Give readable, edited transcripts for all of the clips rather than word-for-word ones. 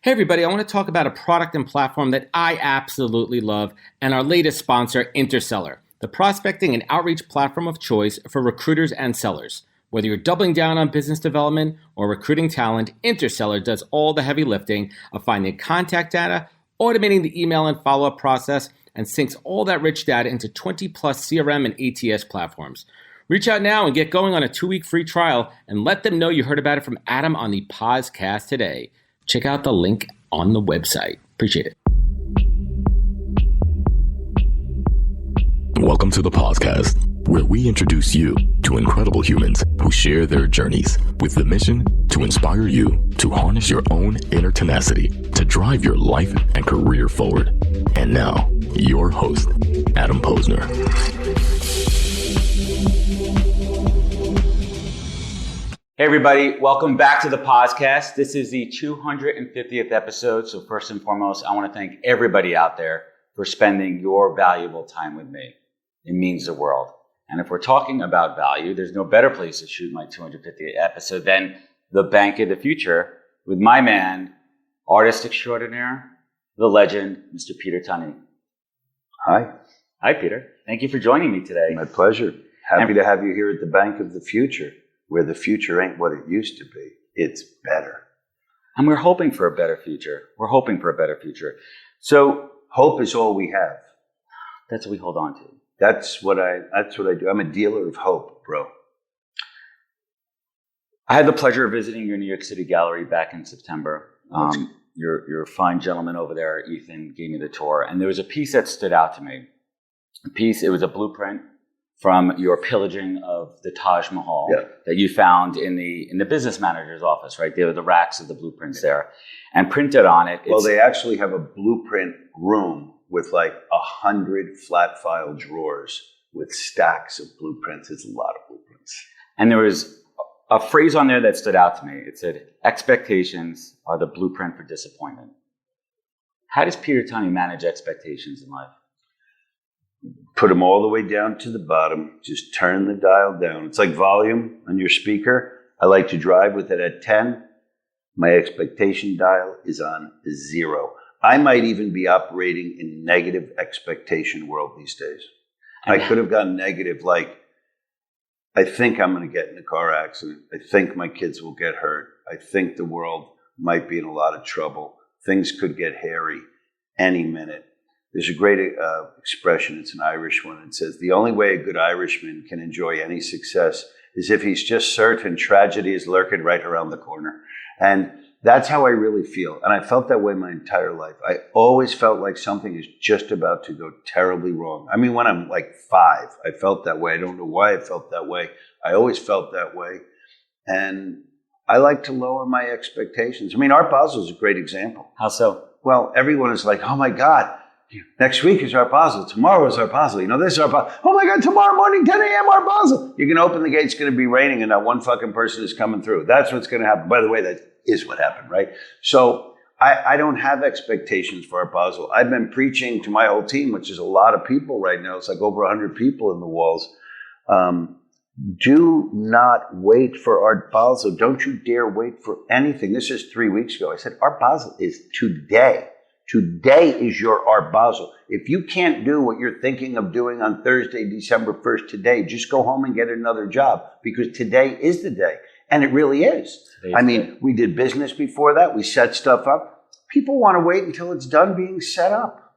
Hey everybody, I want to talk about a product and platform that I absolutely love and our latest sponsor, Interseller, the prospecting and outreach platform of choice for recruiters and sellers. Whether you're doubling down on business development or recruiting talent, Interseller does all the heavy lifting of finding contact data, automating the email and follow-up process, and syncs all that rich data into 20 plus CRM and ATS platforms. Reach out now and get going on a 2-week free trial and let them know you heard about it from Adam on the podcast today. Check out the link on the website. Appreciate it. Welcome to the podcast, where we introduce you to incredible humans who share their journeys with the mission to inspire you to harness your own inner tenacity to drive your life and career forward. And now, your host, Adam Posner. Hey everybody, welcome back to the podcast. This is the 250th episode. So first and foremost, I want to thank everybody out there for spending your valuable time with me. It means the world. And if we're talking about value, there's no better place to shoot my 250th episode than the Bank of the Future with my man, artist extraordinaire, the legend, Mr. Peter Tunney. Hi. Hi, Peter. Thank you for joining me today. My pleasure. Happy to have you here at the Bank of the Future, where the future ain't what it used to be. It's better. And we're hoping for a better future. We're hoping for a better future. So hope is all we have. That's what we hold on to. That's what I do. I'm a dealer of hope, bro. I had the pleasure of visiting your New York City gallery back in September. Your fine gentleman over there, Ethan, gave me the tour, and there was a piece that stood out to me. It was a blueprint from your pillaging of the Taj Mahal that you found in the business manager's office, right? There were the racks of the blueprints there, and printed on it. Well, they actually have a blueprint room with like 100 flat file drawers with stacks of blueprints. It's a lot of blueprints. And there was a phrase on there that stood out to me. It said, "Expectations are the blueprint for disappointment." How does Peter Tunney manage expectations in life? Put them all the way down to the bottom. Just turn the dial down. It's like volume on your speaker. I like to drive with it at 10. My expectation dial is on 0. I might even be operating in negative expectation world these days. I could have gone negative, like, I think I'm going to get in a car accident. I think my kids will get hurt. I think the world might be in a lot of trouble. Things could get hairy any minute. There's a great expression, it's an Irish one. It says, the only way a good Irishman can enjoy any success is if he's just certain tragedy is lurking right around the corner. And that's how I really feel. And I felt that way my entire life. I always felt like something is just about to go terribly wrong. I mean, when I'm like 5, I felt that way. I don't know why I felt that way. I always felt that way. And I like to lower my expectations. I mean, Art Basel is a great example. How so? Well, everyone is like, oh my God, next week is Art Basel. Tomorrow is Art Basel. You know, this is Art Basel. Oh my God, tomorrow morning, 10 a.m. Art Basel. You're going to open the gate, it's going to be raining, and not one fucking person is coming through. That's what's going to happen. By the way, that is what happened, right? So I don't have expectations for Art Basel. I've been preaching to my whole team, which is a lot of people right now. It's like over 100 people in the walls. Do not wait for Art Basel. Don't you dare wait for anything. This is 3 weeks ago. I said, Art Basel is today. Today is your Art Basel. If you can't do what you're thinking of doing on Thursday, December 1st today, just go home and get another job, because today is the day. And it really is. I mean, we did business before that. We set stuff up. People want to wait until it's done being set up.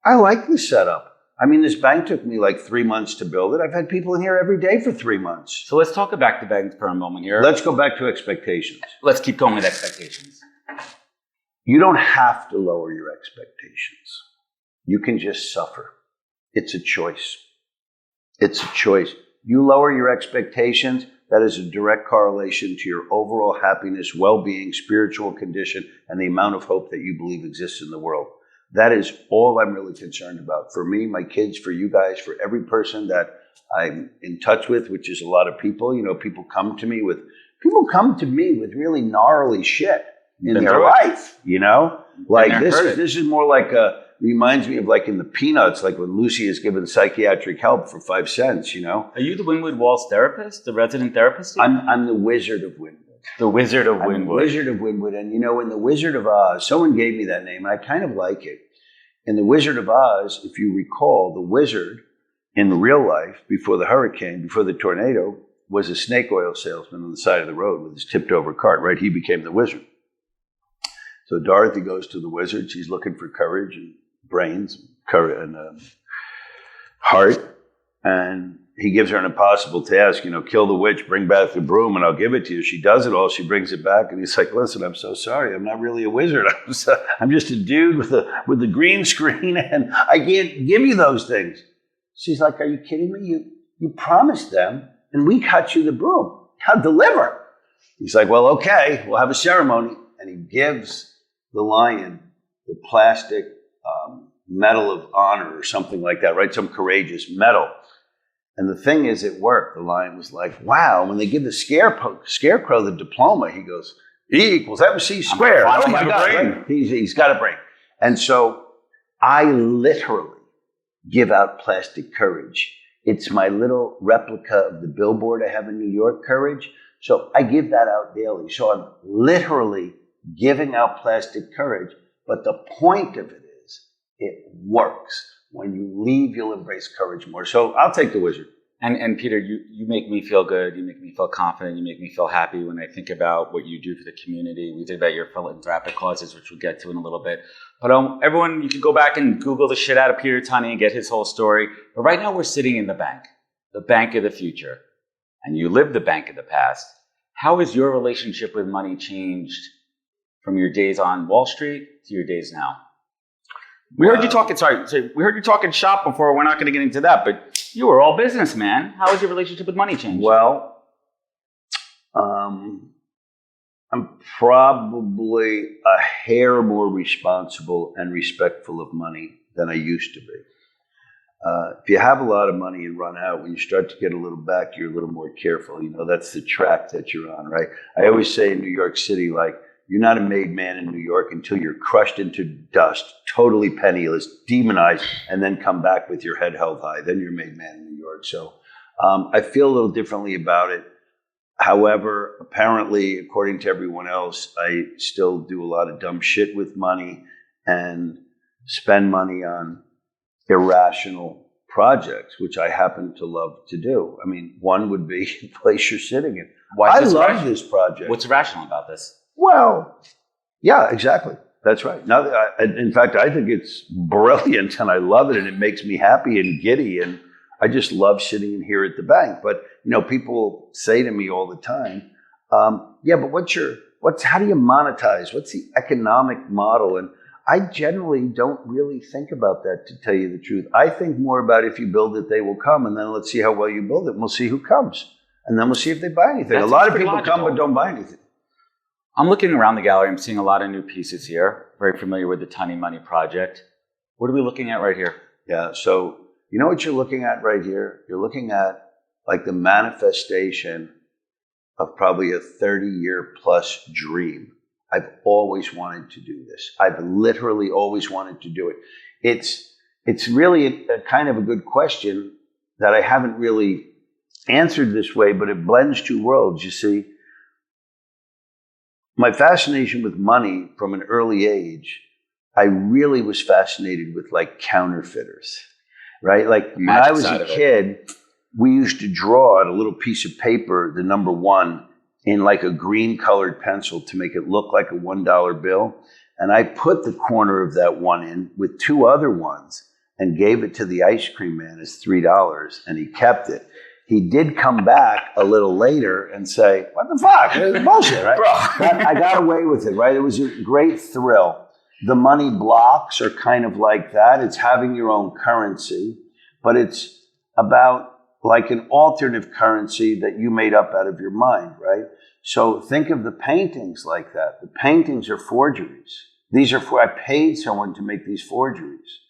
I like the setup. I mean, this bank took me like 3 months to build it. I've had people in here every day for 3 months. So let's talk about the bank for a moment here. Let's go back to expectations. Let's keep going with expectations. You don't have to lower your expectations. You can just suffer. It's a choice. It's a choice. You lower your expectations, that is a direct correlation to your overall happiness, well-being, spiritual condition, and the amount of hope that you believe exists in the world. That is all I'm really concerned about. For me, my kids, for you guys, for every person that I'm in touch with, which is a lot of people. You know, people come to me with really gnarly shit in their life, you know? Like this is more like reminds me of like in the Peanuts, like when Lucy is given psychiatric help for 5 cents, you know? Are you the Wynwood Walls therapist, the resident therapist? I'm the Wizard of Wynwood. The Wizard of I'm Wynwood. Wizard of Wynwood. And, in The Wizard of Oz, someone gave me that name, and I kind of like it. In The Wizard of Oz, if you recall, the wizard in real life, before the hurricane, before the tornado, was a snake oil salesman on the side of the road with his tipped-over cart, right? He became the wizard. So Dorothy goes to the wizard. She's looking for courage and brains, courage and heart. And he gives her an impossible task, kill the witch, bring back the broom, and I'll give it to you. She does it all. She brings it back, and he's like, listen, I'm so sorry. I'm not really a wizard. I'm just a dude with the green screen, and I can't give you those things. She's like, are you kidding me? You promised them, and we cut you the broom. Now deliver. He's like, well, okay, we'll have a ceremony. And he gives the lion the plastic medal of honor or something like that, right? Some courageous medal. And the thing is, it worked. The lion was like, wow. When they give the scarecrow the diploma, he goes, E equals MC squared. Oh my God, right? He's got a brain. And so I literally give out plastic courage. It's my little replica of the billboard I have in New York, Courage. So I give that out daily. So I'm literally giving out plastic courage. But the point of it is, it works. When you leave, you'll embrace courage more. So I'll take the wizard. And Peter, you make me feel good. You make me feel confident. You make me feel happy when I think about what you do for the community. We think about your philanthropic causes, which we'll get to in a little bit. But everyone, you can go back and Google the shit out of Peter Tunney and get his whole story. But right now we're sitting in the bank of the future. And you live the bank of the past. How has your relationship with money changed from your days on Wall Street to your days now? We heard you talking. We heard you talking shop before. We're not going to get into that, but you were all business, man. How has your relationship with money changed? Well, I'm probably a hair more responsible and respectful of money than I used to be. If you have a lot of money and run out, when you start to get a little back, you're a little more careful. That's the track that you're on, right? I always say in New York City, like, you're not a made man in New York until you're crushed into dust, totally penniless, demonized, and then come back with your head held high. Then you're a made man in New York. So I feel a little differently about it. However, apparently, according to everyone else, I still do a lot of dumb shit with money and spend money on irrational projects, which I happen to love to do. I mean, one would be the place you're sitting in. I love this project. What's irrational about this? Well, yeah, exactly. That's right. Now, in fact, I think it's brilliant and I love it and it makes me happy and giddy. And I just love sitting in here at the bank. But, people say to me all the time, yeah, but how do you monetize? What's the economic model? And I generally don't really think about that, to tell you the truth. I think more about if you build it, they will come. And then let's see how well you build it. And we'll see who comes. And then we'll see if they buy anything. A lot of people come but don't buy anything. I'm looking around the gallery. I'm seeing a lot of new pieces here. Very familiar with the Tunney Money Project. What are we looking at right here? Yeah, so you know what you're looking at right here? You're looking at like the manifestation of probably a 30-year plus dream. I've always wanted to do this. I've literally always wanted to do it. It's really a kind of a good question that I haven't really answered this way, but it blends two worlds, you see. My fascination with money from an early age, I really was fascinated with like counterfeiters, right? Like when I was a kid, we used to draw on a little piece of paper, the number 1 in like a green colored pencil to make it look like a $1 bill. And I put the corner of that 1 in with 2 other ones and gave it to the ice cream man as $3 and he kept it. He did come back a little later and say, what the fuck? It's bullshit, right? But I got away with it, right? It was a great thrill. The money blocks are kind of like that. It's having your own currency, but it's about like an alternative currency that you made up out of your mind, right? So think of the paintings like that. The paintings are forgeries. I paid someone to make these forgeries.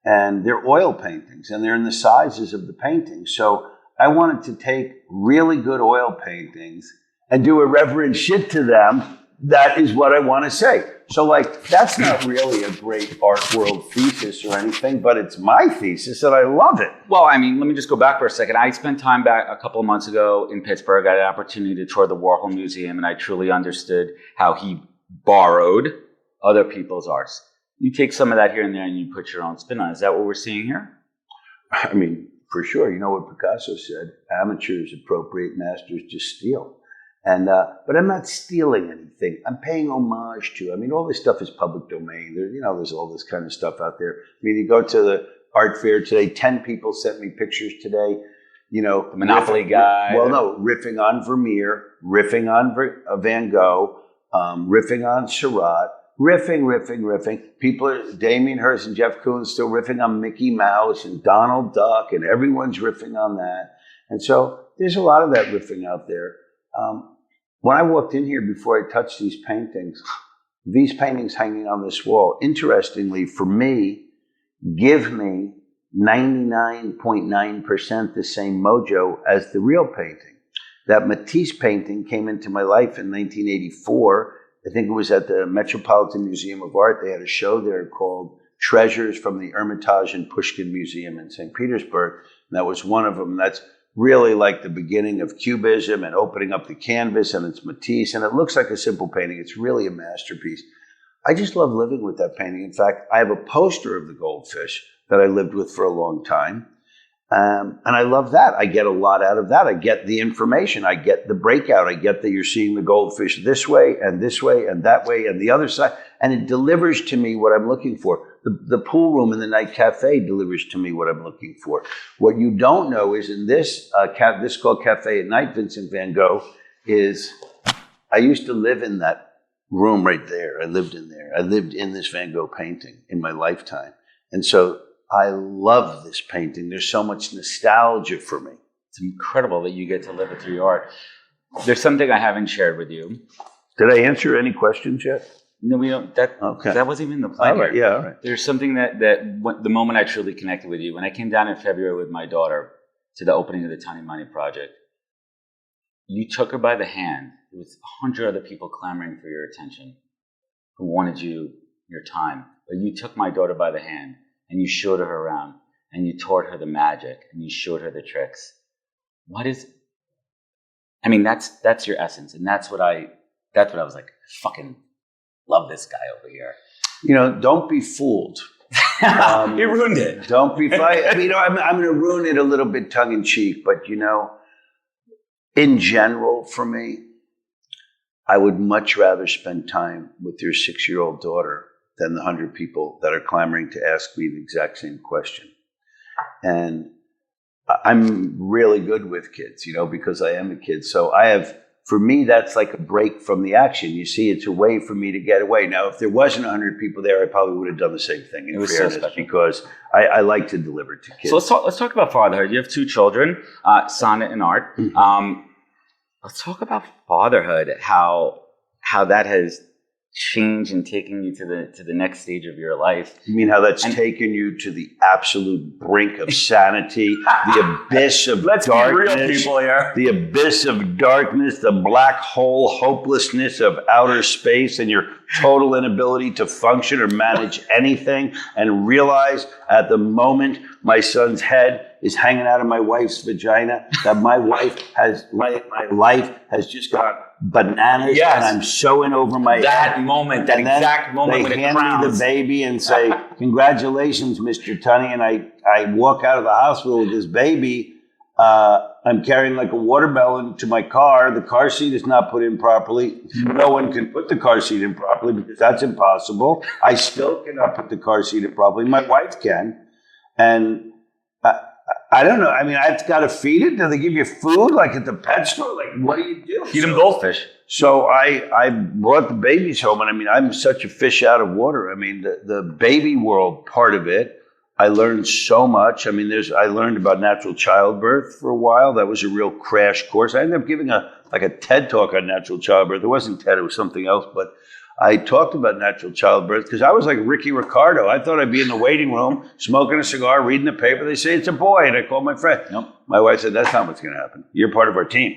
And they're oil paintings, and they're in the sizes of the paintings. So I wanted to take really good oil paintings and do irreverent shit to them. That is what I want to say. So like, that's not really a great art world thesis or anything, but it's my thesis and I love it. Well, I mean, let me just go back for a second. I spent time back a couple of months ago in Pittsburgh. I had an opportunity to tour the Warhol Museum, and I truly understood how he borrowed other people's arts. You take some of that here and there and you put your own spin on it. Is that what we're seeing here? I mean, for sure. You know what Picasso said? Amateurs appropriate, masters just steal. And but I'm not stealing anything. I'm paying homage to. I mean, all this stuff is public domain. There's all this kind of stuff out there. I mean, you go to the art fair today. 10 people sent me pictures today. The Monopoly guy. Well, no, riffing on Vermeer, riffing on Van Gogh, riffing on Seurat, riffing. People are Damien Hirst and Jeff Koons still riffing on Mickey Mouse and Donald Duck, and everyone's riffing on that. And so there's a lot of that riffing out there. When I walked in here, before I touched these paintings hanging on this wall, interestingly for me, give me 99.9% the same mojo as the real painting. That Matisse painting came into my life in 1984. I think it was at the Metropolitan Museum of Art. They had a show there called Treasures from the Hermitage and Pushkin Museum in St. Petersburg. And that was one of them. And that's really like the beginning of Cubism and opening up the canvas, and it's Matisse, and it looks like a simple painting. It's really a masterpiece. I just love living with that painting. In fact, I have a poster of the goldfish that I lived with for a long time, and I love that. I get a lot out of that. I get the information. I get the breakout. I get that you're seeing the goldfish this way and that way and the other side, and it delivers to me what I'm looking for. The pool room in the night cafe delivers to me what I'm looking for. What you don't know is in this this called Cafe at Night, Vincent van Gogh, is I used to live in that room right there. I lived in there. I lived in this Van Gogh painting in my lifetime. And so I love this painting. There's so much nostalgia for me. It's incredible that you get to live it through your art. There's something I haven't shared with you. Did I answer any questions yet? No, we don't. That wasn't even the plan. All right, yeah, all right. There's something that the moment I truly connected with you, when I came down in February with my daughter to the opening of the Tunney Money Project, you took her by the hand. There was 100 other people clamoring for your attention who wanted your time. But you took my daughter by the hand and you showed her around and you taught her the magic and you showed her the tricks. That's your essence. And that's what I was like, fucking love this guy over here. Don't be fooled. You ruined it. Don't be. I'm going to ruin it a little bit tongue in cheek, but in general, for me, I would much rather spend time with your 6-year-old daughter than the 100 people that are clamoring to ask me the exact same question. And I'm really good with kids, because I am a kid. So for me, that's like a break from the action. You see, it's a way for me to get away. Now, if there wasn't 100 people there, I probably would have done the same thing, in fairness, because I like to deliver to kids. So let's talk about fatherhood. You have 2 children, Sonnet and Art. Mm-hmm. Let's talk about fatherhood, how that has changed and taken you to the next stage of your life. You mean how that's taken you to the absolute brink of sanity, the abyss of darkness? Let's be real, people here. The abyss of darkness, the black hole hopelessness of outer space, and your total inability to function or manage anything, and realize at the moment my son's head is hanging out of my wife's vagina, that my life has just gone bananas, yes. And I'm so in over my that head. Moment, that exact moment when it crowns. They hand me the baby and say, "Congratulations, Mr. Tunney," and I walk out of the hospital with this baby. I'm carrying like a watermelon to my car. The car seat is not put in properly. No one can put the car seat in properly because that's impossible. I still cannot put the car seat in properly. My wife can. And I don't know. I mean, I've got to feed it. Do they give you food like at the pet store? Like, what do you do? Feed them goldfish. So I brought the babies home, and I mean, I'm such a fish out of water. I mean, the baby world part of it, I learned so much. I mean, I learned about natural childbirth for a while. That was a real crash course. I ended up giving a TED talk on natural childbirth. It wasn't TED, it was something else, but I talked about natural childbirth because I was like Ricky Ricardo. I thought I'd be in the waiting room, smoking a cigar, reading the paper. They say it's a boy, and I called my friend. Nope. My wife said, "That's not what's going to happen. You're part of our team."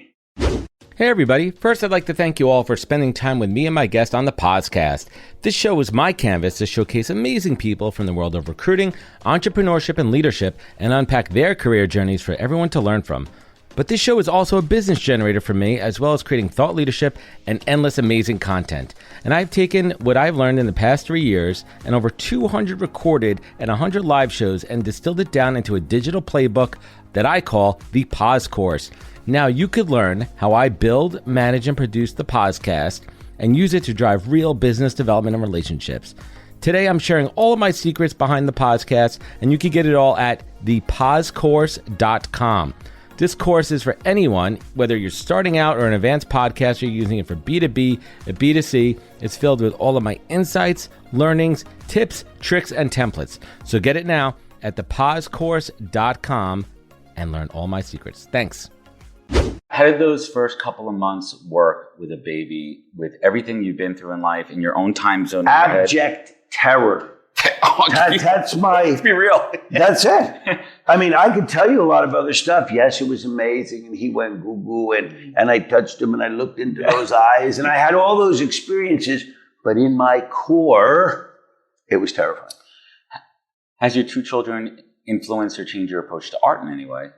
Hey everybody, first I'd like to thank you all for spending time with me and my guest on the podcast. This show is my canvas to showcase amazing people from the world of recruiting, entrepreneurship, and leadership, and unpack their career journeys for everyone to learn from. But this show is also a business generator for me, as well as creating thought leadership and endless amazing content. And I've taken what I've learned in the past 3 years and over 200 recorded and 100 live shows and distilled it down into a digital playbook that I call the Pause Course. Now you could learn how I build, manage, and produce the podcast and use it to drive real business development and relationships. Today, I'm sharing all of my secrets behind the podcast, and you can get it all at thepausecourse.com. This course is for anyone, whether you're starting out or an advanced podcaster using it for B2B and B2C. It's filled with all of my insights, learnings, tips, tricks, and templates. So get it now at thepausecourse.com and learn all my secrets. Thanks. How did those first couple of months work with a baby, with everything you've been through in life, in your own time zone? Abject terror. That's my... Let's be real. That's it. I mean, I could tell you a lot of other stuff. Yes, it was amazing. And he went goo-goo and I touched him and I looked into those eyes and I had all those experiences. But in my core, it was terrifying. Has your two children influenced or changed your approach to art in any way?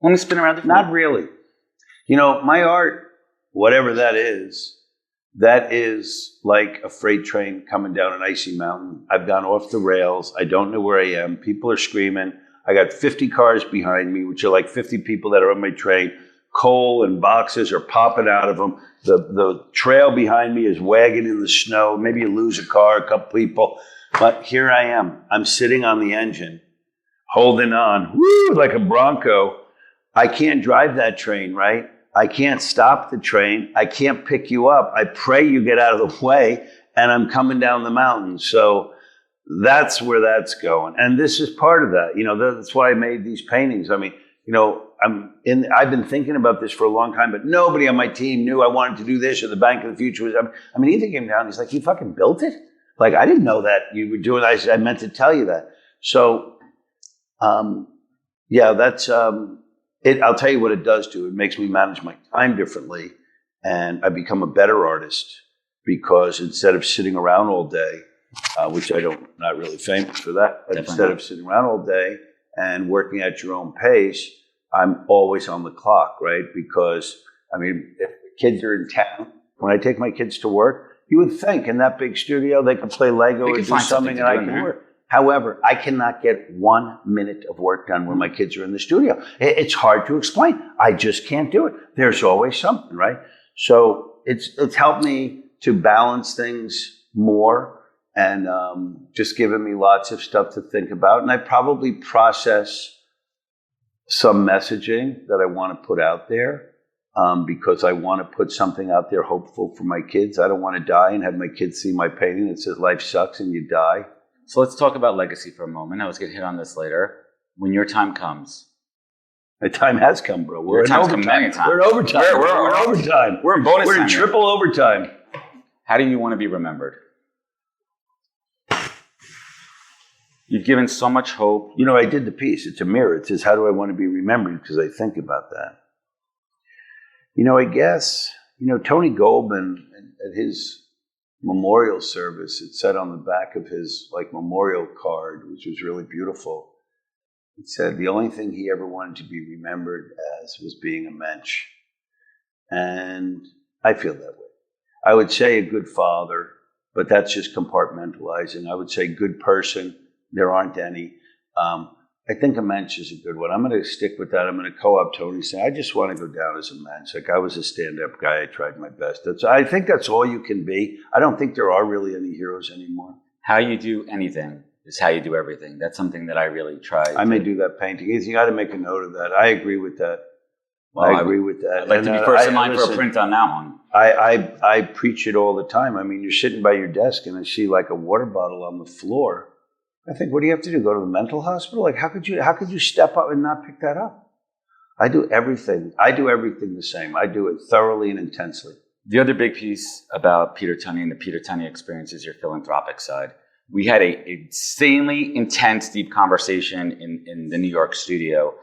Let me spin around the Not really. You know, my art, whatever that is like a freight train coming down an icy mountain. I've gone off the rails. I don't know where I am. People are screaming. I got 50 cars behind me, which are like 50 people that are on my train. Coal and boxes are popping out of them. The trail behind me is wagging in the snow. Maybe you lose a car, a couple people. But here I am. I'm sitting on the engine, holding on, woo, like a Bronco. I can't drive that train, right? I can't stop the train. I can't pick you up. I pray you get out of the way, and I'm coming down the mountain. So that's where that's going. And this is part of that. You know, that's why I made these paintings. I mean, you know, I've been thinking about this for a long time, but nobody on my team knew I wanted to do this or the Bank of the Future was. I mean, Ethan came down. He's like, "You fucking built it?" Like, I didn't know that you were doing. I meant to tell you that. So, yeah, that's. I'll tell you what it does do. It makes me manage my time differently, and I become a better artist because instead of sitting around all day, which not really famous for that, but instead of sitting around all day and working at your own pace, I'm always on the clock, right? Because, I mean, if the kids are in town, when I take my kids to work, you would think in that big studio they could play Lego or do something and I can work. However, I cannot get 1 minute of work done when my kids are in the studio. It's hard to explain. I just can't do it. There's always something, right? So it's helped me to balance things more and just given me lots of stuff to think about. And I probably process some messaging that I want to put out there because I want to put something out there hopeful for my kids. I don't want to die and have my kids see my painting that says life sucks and you die. So let's talk about legacy for a moment. I was going to hit on this later. When your time comes. My time has come, bro. We're in overtime. We're in overtime. We're in overtime. We're in bonus time. We're in triple overtime. How do you want to be remembered? You've given so much hope. You know, I did the piece. It's a mirror. It says, how do I want to be remembered? Because I think about that. You know, I guess, Tony Goldman at his memorial service, it said on the back of his memorial card, which was really beautiful, it said the only thing he ever wanted to be remembered as was being a mensch. And I feel that way. I would say a good father, but that's just compartmentalizing. I would say good person. There aren't any. I think a mensch is a good one. I'm going to stick with that. I'm going to co-op Tony saying, I just want to go down as a mensch. Like, I was a stand-up guy. I tried my best. I think that's all you can be. I don't think there are really any heroes anymore. How you do anything is how you do everything. That's something that I really try. I may do that painting. You got to make a note of that. I agree with that. Well, I agree with that. I'd like to be first in line for a print on that one. I preach it all the time. I mean, you're sitting by your desk and I see like a water bottle on the floor. I think, what do you have to do? Go to the mental hospital? Like, how could you step up and not pick that up? I do everything. The same. I do it thoroughly and intensely. The other big piece about Peter Tunney and the Peter Tunney experience is your philanthropic side. We had an insanely intense, deep conversation in the New York studio.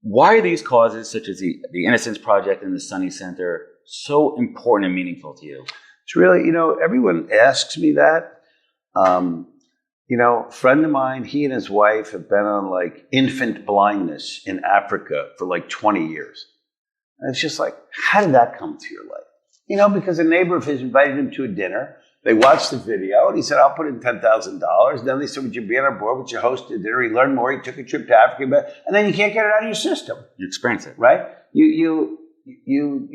Why are these causes, such as the Innocence Project and the Tunney Center, so important and meaningful to you? It's really, everyone asks me that. A friend of mine, he and his wife have been on like infant blindness in Africa for like 20 years. And it's just like, how did that come to your life? Because a neighbor of his invited him to a dinner. They watched the video and he said, I'll put in $10,000. Then they said, would you be on our board? Would you host a dinner? He learned more. He took a trip to Africa. And then you can't get it out of your system. You experience it. Right? You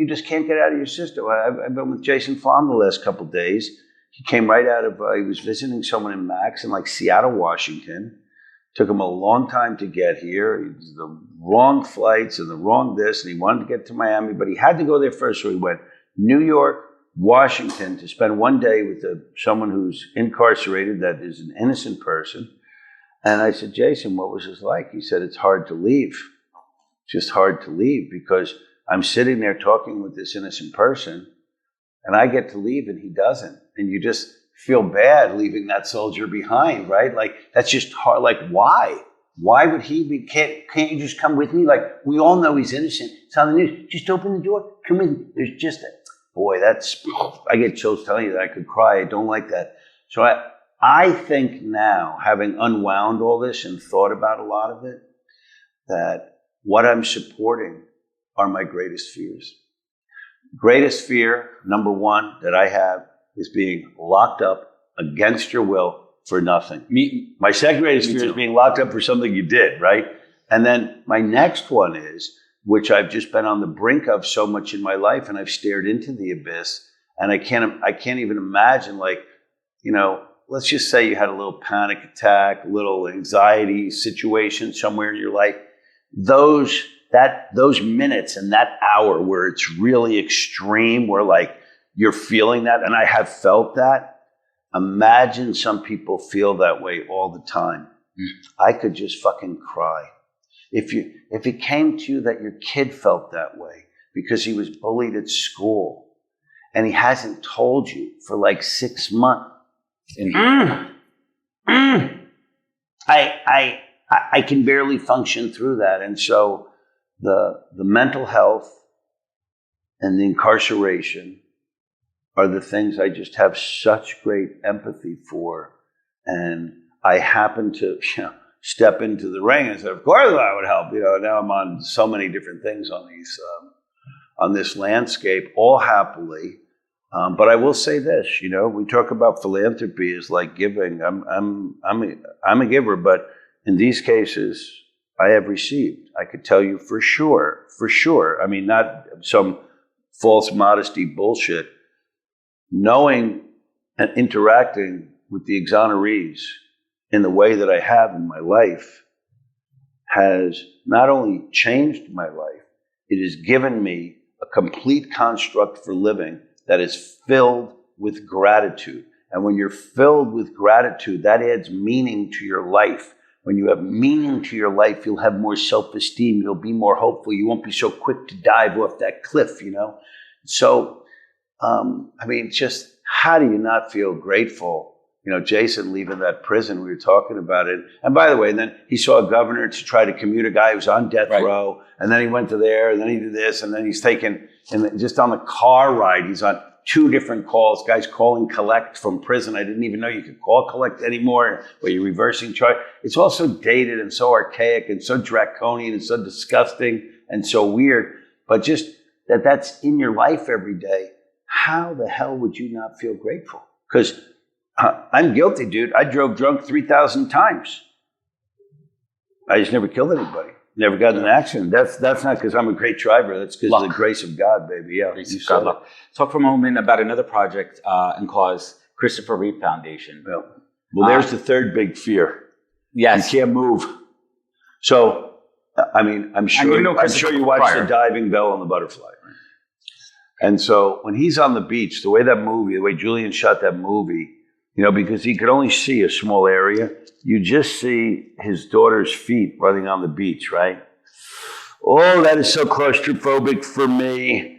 just can't get it out of your system. I've been with Jason Flom the last couple of days. He came right out of, he was visiting someone in Max in like Seattle, Washington. Took him a long time to get here. It was the wrong flights and the wrong this, and he wanted to get to Miami, but he had to go there first, so he went New York, Washington to spend one day with someone who's incarcerated that is an innocent person. And I said, Jason, what was this like? He said, it's hard to leave. It's just hard to leave because I'm sitting there talking with this innocent person, and I get to leave and he doesn't. And you just feel bad leaving that soldier behind, right? Like, that's just hard. Like, why? Why would he be, can't you just come with me? Like, we all know he's innocent. It's on the news. Just open the door. Come with me. There's just boy, I get chills telling you that. I could cry. I don't like that. So I think now, having unwound all this and thought about a lot of it, that what I'm supporting are my greatest fears. Greatest fear, number one, that I have is being locked up against your will for nothing. My second greatest fear is being locked up for something you did, right? And then my next one is, which I've just been on the brink of so much in my life, and I've stared into the abyss, and I can't even imagine, like, let's just say you had a little panic attack, a little anxiety situation somewhere in your life. Those minutes and that hour where it's really extreme, where like you're feeling that, and I have felt that. Imagine some people feel that way all the time. I could just fucking cry. If it came to you that your kid felt that way because he was bullied at school and he hasn't told you for like 6 months, I can barely function through that. And so the mental health and the incarceration are the things I just have such great empathy for. And I happen to, step into the ring and said, of course I would help. Now I'm on so many different things on this landscape, all happily. But I will say this, we talk about philanthropy as like giving. I'm a giver, but in these cases, I have received. I could tell you for sure. I mean, not some false modesty bullshit. Knowing and interacting with the exonerees in the way that I have in my life has not only changed my life, it has given me a complete construct for living that is filled with gratitude. And when you're filled with gratitude, that adds meaning to your life. When you have meaning to your life, you'll have more self-esteem. You'll be more hopeful. You won't be so quick to dive off that cliff, So, just how do you not feel grateful? Jason leaving that prison, we were talking about it. And by the way, then he saw a governor to try to commute a guy who was on death row. And then he went to there, and then he did this, and then he's taken, and just on the car ride, he's on 2 different calls. Guys calling collect from prison. I didn't even know you could call collect anymore, where you're reversing charge. It's all so dated and so archaic and so draconian and so disgusting and so weird. But just that's in your life every day. How the hell would you not feel grateful? Because I'm guilty, dude. I drove drunk 3,000 times. I just never killed anybody. Never got in an accident. That's not because I'm a great driver. That's because of the grace of God, baby. Yeah. Grace of God. Talk for a moment about another project and cause, Christopher Reeve Foundation. Well, there's the third big fear. Yes. You can't move. So, I'm sure you watched The Diving Bell and the Butterfly. Right? And so when he's on the beach, the way Julian shot that movie, because he could only see a small area, you just see his daughter's feet running on the beach, right? Oh, that is so claustrophobic for me.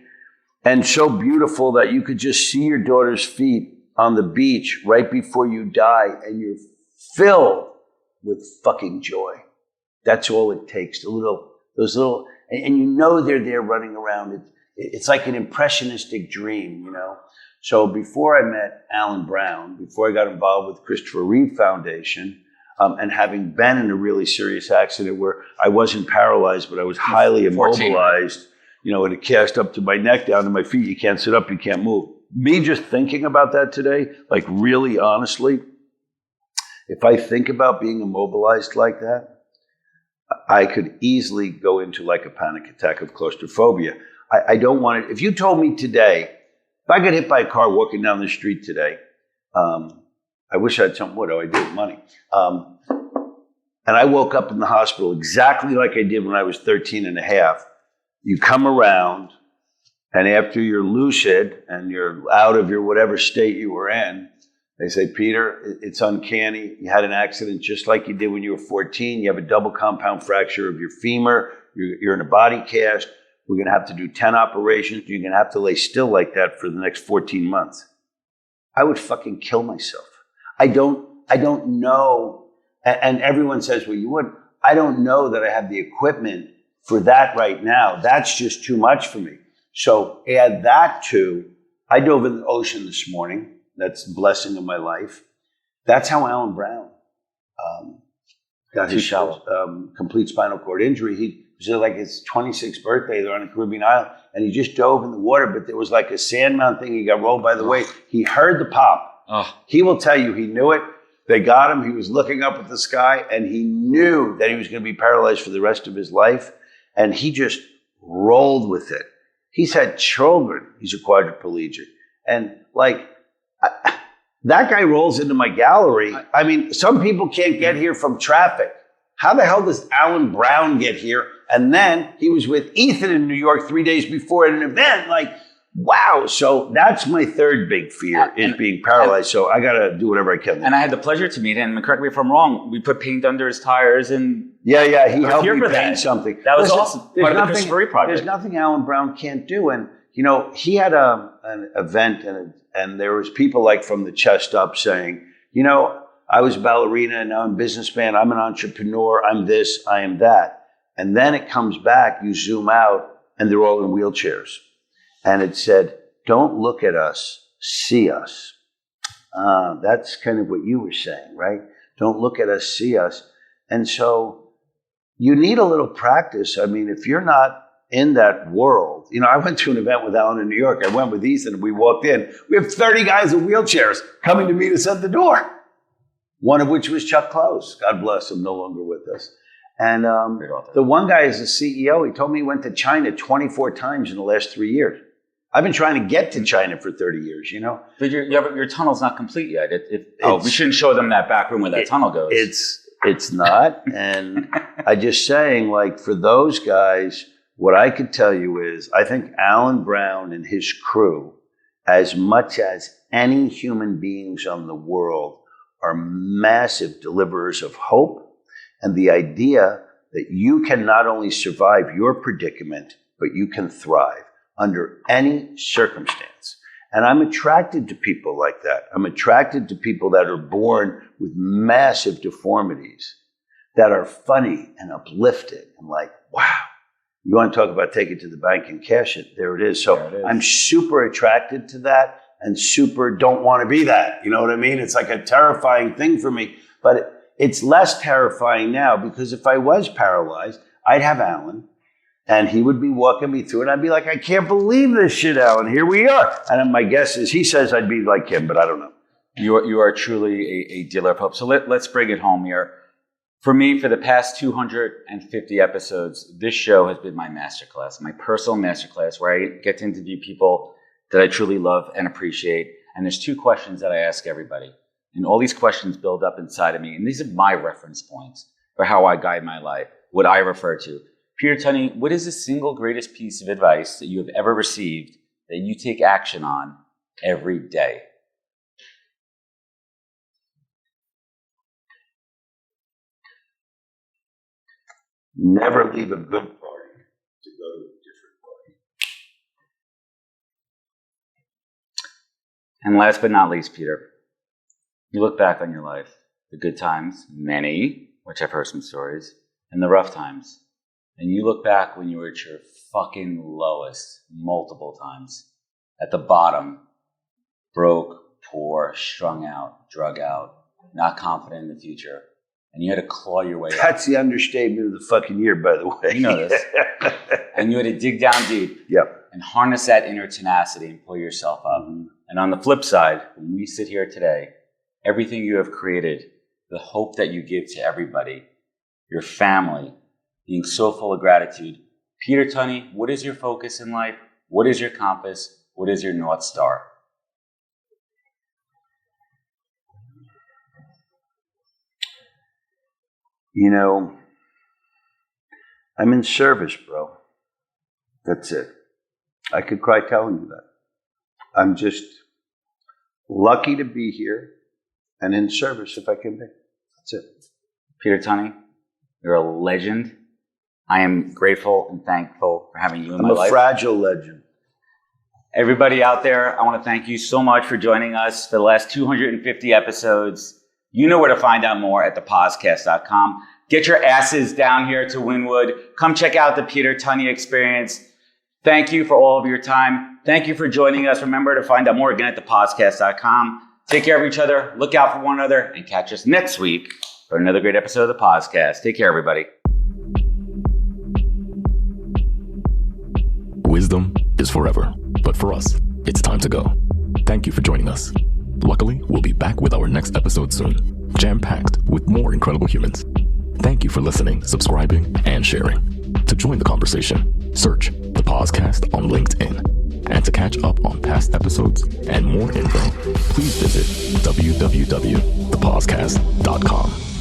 And so beautiful that you could just see your daughter's feet on the beach right before you die, and you're filled with fucking joy. That's all it takes. The those little, and you know they're there running around. It's like an impressionistic dream, you know. So before I met Alan Brown, before I got involved with Christopher Reeve Foundation, and having been in a really serious accident where I wasn't paralyzed, but I was highly immobilized, you know, and it cast up to my neck, down to my feet. You can't sit up, you can't move. Me just thinking about that today, like really honestly, if I think about being immobilized like that, I could easily go into like a panic attack of claustrophobia. I don't want it. If you told me today, if I got hit by a car walking down the street today, I wish I had something. What do I do with money? And I woke up in the hospital exactly like I did when I was 13 and a half. You come around, and after you're lucid and you're out of your whatever state you were in, they say, Peter, it's uncanny. You had an accident just like you did when you were 14. You have a double compound fracture of your femur. You're in a body cast. We're going to have to do 10 operations. You're going to have to lay still like that for the next 14 months. I would fucking kill myself. I don't know. And everyone says, well, you would. I don't know that I have the equipment for that right now. That's just too much for me. So add that to, I dove in the ocean this morning. That's a blessing of my life. That's how Alan Brown got his complete spinal cord injury. He was like his 26th birthday. They're on a Caribbean island, and he just dove in the water, but there was like a sand mound thing. He got rolled by the wave. He heard the pop. He will tell you he knew it. They got him. He was looking up at the sky, and he knew that he was going to be paralyzed for the rest of his life, and he just rolled with it. He's had children. He's a quadriplegic. And like, that guy rolls into my gallery. I mean, some people can't get here from traffic. How the hell does Alan Brown get here? And then he was with Ethan in New York 3 days before at an event. Like, wow. So that's my third big fear, is being paralyzed. So I got to do whatever I can. And I had the pleasure to meet him. And correct me if I'm wrong. We put paint under his tires and he helped me paint something. That was awesome. Part of the Christopher Reeve project. There's nothing Alan Brown can't do. And you know, he had an event, and there was people like from the chest up saying, you know, I was a ballerina and now I'm a businessman. I'm an entrepreneur. I'm this. I am that. And then it comes back. You zoom out, and they're all in wheelchairs. And it said, "Don't look at us. See us." That's kind of what you were saying, right? Don't look at us. See us. And so you need a little practice. I mean, if you're not in that world, you know, I went to an event with Alan in New York. I went with Ethan, and we walked in. We have 30 guys in wheelchairs coming to meet us at the door. One of which was Chuck Close. God bless him, no longer with us. And the one guy is the CEO. He told me he went to China 24 times in the last 3 years. I've been trying to get to China for 30 years, you know. But your tunnel's not complete yet. We shouldn't show them that back room where that tunnel goes. It's not. And I just saying, like, for those guys, what I could tell you is, I think Alan Brown and his crew, as much as any human beings on the world, are massive deliverers of hope, and the idea that you can not only survive your predicament, but you can thrive under any circumstance. And I'm attracted to people like that. I'm attracted to people that are born with massive deformities, that are funny and uplifting and like, wow. You want to talk about take it to the bank and cash it? There it is. So I'm super attracted to that and super don't want to be that. You know what I mean? It's like a terrifying thing for me. But it's less terrifying now, because if I was paralyzed, I'd have Alan and he would be walking me through it. I'd be like, I can't believe this shit, Alan. Here we are. And my guess is he says I'd be like him, but I don't know. You are truly a dealer of hope. So let's bring it home here. For me, for the past 250 episodes, this show has been my masterclass, my personal masterclass, where I get to interview people that I truly love and appreciate. And there's two questions that I ask everybody. And all these questions build up inside of me. And these are my reference points for how I guide my life, what I refer to. Peter Tunney, what is the single greatest piece of advice that you have ever received that you take action on every day? Never leave a good party to go to a different party. And last but not least, Peter, you look back on your life, the good times, many, which I've heard some stories, and the rough times, and you look back when you were at your fucking lowest multiple times, at the bottom, broke, poor, strung out, drug out, not confident in the future, and you had to claw your way out. That's the understatement of the fucking year, by the way. You know this. And you had to dig down deep and harness that inner tenacity and pull yourself up. And on the flip side, when we sit here today, everything you have created, the hope that you give to everybody, your family, being so full of gratitude. Peter Tunney, what is your focus in life? What is your compass? What is your North Star? You know, I'm in service, bro. That's it. I could cry telling you that. I'm just lucky to be here and in service if I can be. That's it. Peter Tunney, you're a legend. I am grateful and thankful for having you in my life. I'm a fragile legend. Everybody out there, I want to thank you so much for joining us for the last 250 episodes. You know where to find out more at thepodcast.com. Get your asses down here to Wynwood. Come check out the Peter Tunney experience. Thank you for all of your time. Thank you for joining us. Remember to find out more again at thepodcast.com. Take care of each other. Look out for one another and catch us next week for another great episode of the podcast. Take care, everybody. Wisdom is forever, but for us, it's time to go. Thank you for joining us. Luckily, we'll be back with our next episode soon, jam-packed with more incredible humans. Thank you for listening, subscribing, and sharing. To join the conversation, search The Podcast on LinkedIn. And to catch up on past episodes and more info, please visit www.thepodcast.com.